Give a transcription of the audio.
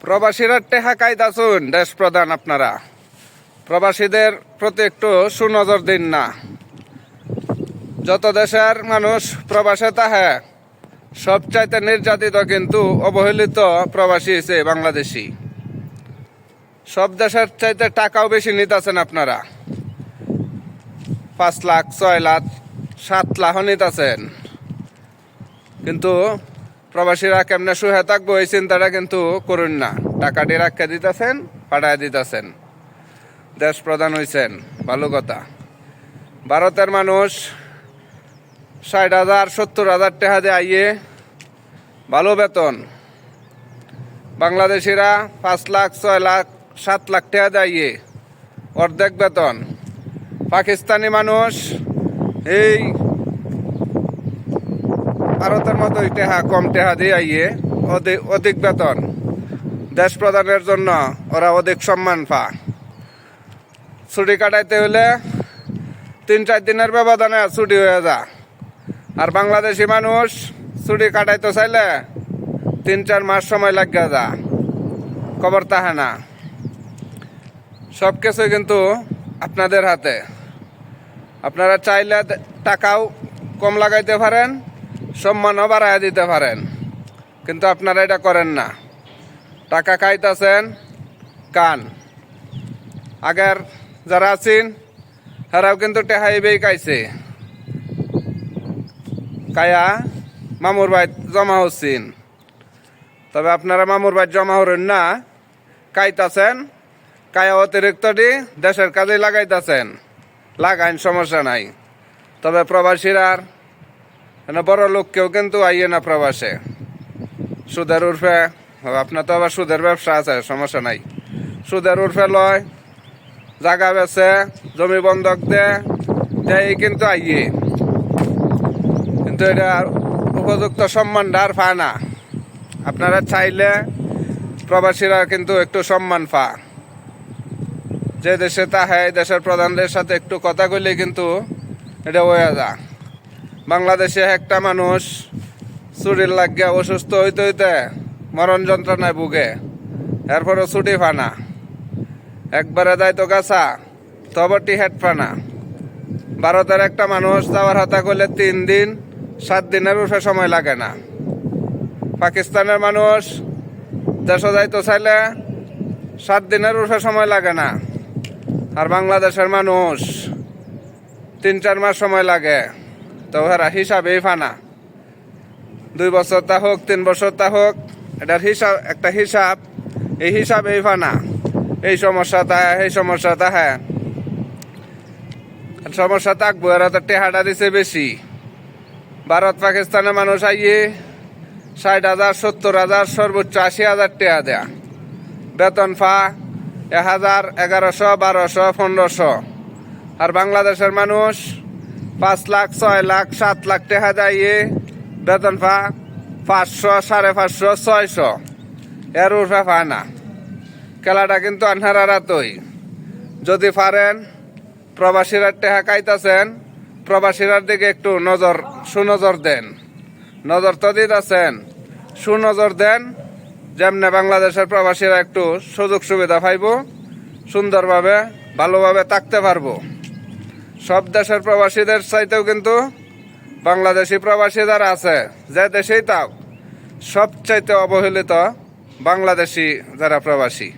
প্রবাসীরা টেহা কাইতাছুন দেশ প্রধান আপনারা প্রবাসীদের প্রতি একটু সুনজর দিন না। যত দেশের মানুষ প্রবাসে তাহে সবচাইতে নির্যাতিত কিন্তু অবহেলিত প্রবাসী হয়েছে বাংলাদেশি। সব দেশের চাইতে টাকাও বেশি নিতেছেন আপনারা, 5 লাখ 6 লাখ 7 লাখ নিতেছেন, কিন্তু প্রবাসীরা কেমনে সুহে থাকবো এই চিন্তাটা কিন্তু করুন না। টাকাটি রাখা দিতেছেন, পাঠায় দিতেছেন, দেশ প্রধান হয়েছেন, ভালো কথা। ভারতের মানুষ 60,000 70,000 টাকা দিয়ে আইয়ে ভালো বেতন, বাংলাদেশিরা 5 লাখ 6 লাখ 7 লাখ টাকা দিয়ে আইয়ে অর্ধেক বেতন। পাকিস্তানি মানুষ এই ভারতের মতো টেহা কম টেহা দিয়ে আইয়ে অধিক বেতন। দেশ প্রধানের জন্য ওরা অধিক সম্মান পা। ছুটি কাটাইতে হলে 3-4 দিনের ব্যবধানে ছুটি হয়ে যা, আর বাংলাদেশি মানুষ ছুটি কাটাইতে চাইলে 3-4 মাস সময় লাগিয়ে যা, খবর তাহে না। সব কিছুই কিন্তু আপনাদের হাতে। আপনারা চাইলে টাকাও কম লাগাইতে পারেন, সম্মানও বাড়াই দিতে পারেন, কিন্তু আপনারা এটা করেন না। টাকা খাইতেছেন কান। আগের যারা আছেন তারাও কিন্তু টেহাইবেই খাইছে, কায়া মামুর বাইত জমা হচ্ছেন। তবে আপনারা মামুর বাইত জমা হরেন না, খাইতেছেন, কায়া অতিরিক্তটি দেশের কাজে লাগাইতেছেন, লাগাইন, সমস্যা নাই। তবে প্রবাসীরা বড় লোককেও কিন্তু আইয়ে না প্রবাসে, সুদের উর্ফে। আপনার তো আবার সুদের ব্যবসা আছে, সমস্যা নাই। সুদের উর্ফে লয়, জাগা বেছে, জমি বন্ধক দেয় কিন্তু আইয়ে, কিন্তু এটা উপযুক্ত সম্মান আর পায় না। আপনারা চাইলে প্রবাসীরা কিন্তু একটু সম্মান পা। যে দেশে তাহে দেশের প্রধানদের সাথে একটু কথা কইলে কিন্তু এটা হয়ে যা। বাংলাদেশে একটা মানুষ চুরির লাগিয়া অসুস্থ হইতে হইতে মরণ যন্ত্রণায় ভুগে, এরপরও ছুটি ফানা, একবারে দেয় তো গাছা, তবে টিহেট ফানা। ভারতের একটা মানুষ যাওয়ার হাতা করলে 3 দিন 7 দিনের উঠে সময় লাগে না। পাকিস্তানের মানুষ দেশে যাইতে চাইলে 7 দিনের উঠে সময় লাগে না। আর বাংলাদেশের মানুষ 3-4 মাস সময় লাগে। তো ওরা হিসাবেই ফানা। 2 বছর তা হোক, 3 বছর তা হোক, এটার হিসাব একটা হিসাব, এই হিসাবেই ফানা। এই সমস্যা তাহে, এই সমস্যা তাহে, সমস্যা থাকবো। এরা তো টেহাটা দিছে বেশি। ভারত পাকিস্তানের মানুষ আইয়ে 60,000 70,000 সর্বোচ্চ 80,000 টাকা দেয়া বেতন ফা, 1,000 1100 1200 1500। আর বাংলাদেশের মানুষ 5 লাখ 6 লাখ 7 লাখ টাকা দেয় বেতন ফা, 500 550 600, এর উঠে পায় না। খেলাটা কিন্তু আন্ধারা রাতই। যদি পারেন প্রবাসীরা টেহা খাইতেছেন, প্রবাসীরার দিকে একটু সুনজর দেন। নজর তো দিতেছেন, সুনজর দেন, যেমনে বাংলাদেশের প্রবাসীরা একটু সুযোগ সুবিধা পাইব, সুন্দরভাবে ভালোভাবে থাকতে পারবো। সব দেশের প্রবাসীদের চাইতেও কিন্তু বাংলাদেশি প্রবাসী যারা আছে, যে দেশেই তাও, সবচাইতে অবহেলিত বাংলাদেশি যারা প্রবাসী।